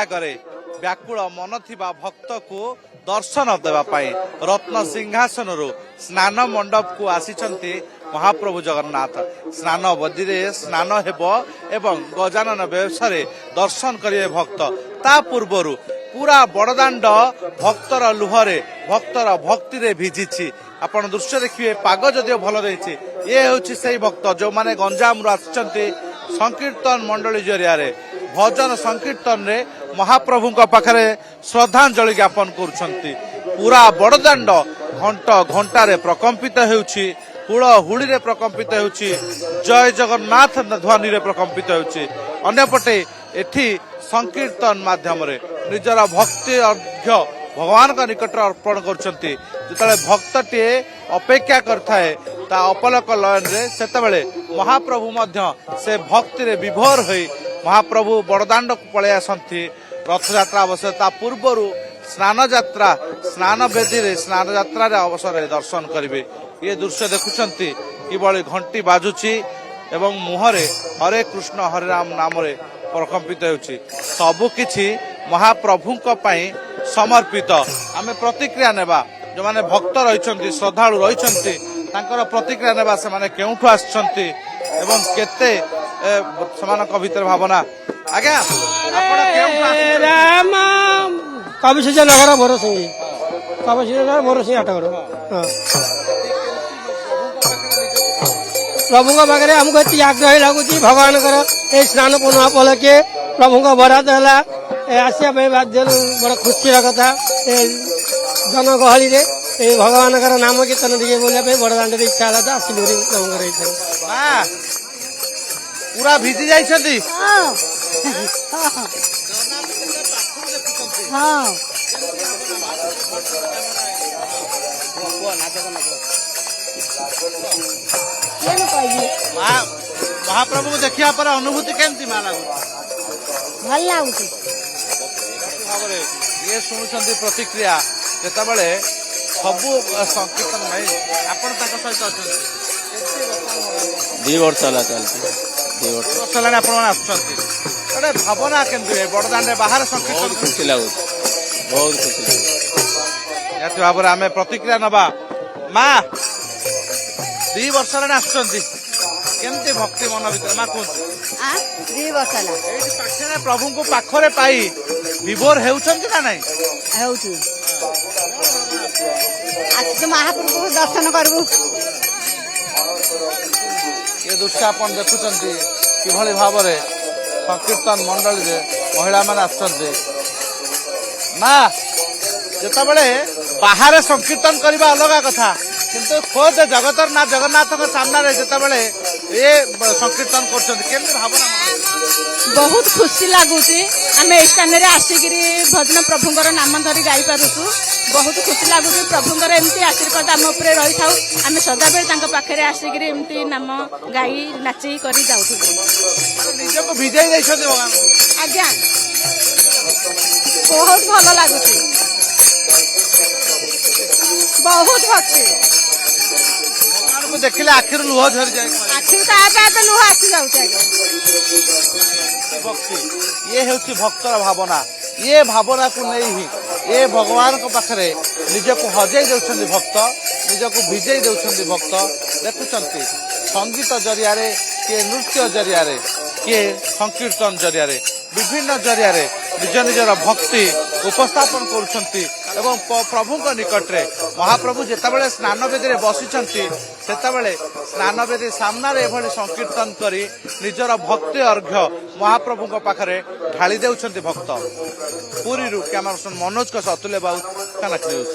आगरे व्याकुल मन थिबा भक्त को दर्शन देवा पाई रत्न सिंहासन स्नान मंडप को आसीचंती महाप्रभु जगन्नाथ। स्नान बदी स्नान हेब एवं गजानन व्यवसाय दर्शन करिए भक्त। ता पूर्वरु पूरा बड़दाण्ड भक्तर लुहरे भक्तर भक्ति रे भिजिछि। आपण दृश्य देखिए पाग जदिओ भल रही ये हूँ से भक्त जो माने गंजाम आसिचंती संकीर्तन मंडली जरिया भजन संकीर्तन रे महाप्रभु पाखरे श्रद्धांजलि ज्ञापन करुछंती। पूरा बड़दाण्ड घंट घंटारे प्रकंपित हेउछि, हुड़ हुड़ी रे प्रकंपित हेउछि, जय जगन्नाथ ध्वनि रे प्रकंपित हेउछि। अन्यपटे एठी संकीर्तन माध्यम रे निजर भक्ति अर्घ्य भगवान का निकट अर्पण करछंती। जेतले भक्तटे अपेक्षा करथाए ता अपलक लयन रे सेतबेले महाप्रभु मध्य से भक्ति रे विभोर होई महाप्रभु बड़दाण्ड को पळे आसंती। रथ यात्रा अवसर ता पूर्वरु स्नान यात्रा स्नान बेदी रे स्नान यात्रा रे अवसर दर्शन करिवे। ये दृश्य देखुछंती किबळी घंटी बाजुची एवं मुहरे हरे कृष्ण हरे राम नाम रे प्रकंपित होउची। सबु किछि महाप्रभुଙ୍କ ପାଇଁ समर्पित। आमे प्रतिक्रिया नेबा जो माने भक्त रहिछंती श्रद्धालु रहिछंती तांकर प्रतिक्रिया नेबा से माने केउठु आछंती एवं केते समानक भीतर भावना। आज्ञा आपण केउठु राम कविशेष नगर भरोसे कविशेष नगर भरोसे आटगर प्रभु पाखे आमको ये आग्रह लगुच भगवान ये स्नान पूर्णिमा उपलक्षे प्रभु बराद है आसा बाध्य बड़ खुशी कथा जनगहली भगवान नाम कीर्तन टे बोलने बड़दाण्ड इच्छा है तो आसलु प्रभु इच्छा पूरा भिजी जाइछंती। महाप्रभु को देखिया पर अनुभूति केमती मां लागु भल लागु ये शुणुचंती प्रतिक्रिया जेतबेले सबु संकीर्तन भाई आपण ताक सहित अछंती 2 वर्ष होला चलती 2 वर्ष लाने आपण माने आछंती अरे भावना केमती बड़दाण्डे बाहर संकीर्तन खुशी लागु बहुत खुशी याति भाबरे आमे प्रतिक्रिया नबा मां 2 वर्ष लाने आछंती केमती भक्ति मन भीतर मां कोन 2 वर्ष ला एठी पाखरे प्रभु को पाखरे पाई विभोर हेउछंती ना नहीं हेउछु आज तो महाप्रभु को दर्शन करबू। ये दृश्य आपण देखुचंती किभଳି भाबरे संकीर्तन मंडली रे महिला माने आछंती ना जेतबेले बाहर संकीर्तन करबा अलग कथा किंतु खोद जगतर ना जगन्नाथ के सामने रे जेतबेले ये संकीर्तन करछंती केमती भावना बहुत खुशी लगुच आम स्थान में आसिक भजन प्रभुंर नाम धरी गाई पारुछु। बहुत खुशी लगुच प्रभुंर एमती आशीर्वाद आम उपरे रही था आम सदाबेले पाखे आसिक एमती नाम गाई नाची कर जाऊँ निजको भिजाई देइछंती भगवान आज्ञा बहुत भल लगुच बहुत भक्ति भगवान को देखिले आखिर लुह झरी जाए आखिर तो लुह आसी जाऊँ भक्ति ये हेउची भक्तर भावना। ये भावना को नहीं ही ये भगवान को पाखरे निजको हजई देउछंती भक्त निजको भिजई देउछंती भक्त देखुछंती संगीत जरिया रे के नृत्य जरिया रे के संकीर्तन जरिया रे विभिन्न जरिया रे निज निजर भक्ति उपस्थापन करुछंती एवं प्रभु निकट रे महाप्रभु जेतेबेले स्नान बेदी रे बसिछंती सेतेबेले स्नान बेदी सामना रे एभली संकीर्तन करी निजर भक्ति अर्घ्य महाप्रभु पाखरे ढाली देउछंती भक्त। पुरी कैमरा मनोज का अतुल्य बाबू कनक न्यूज।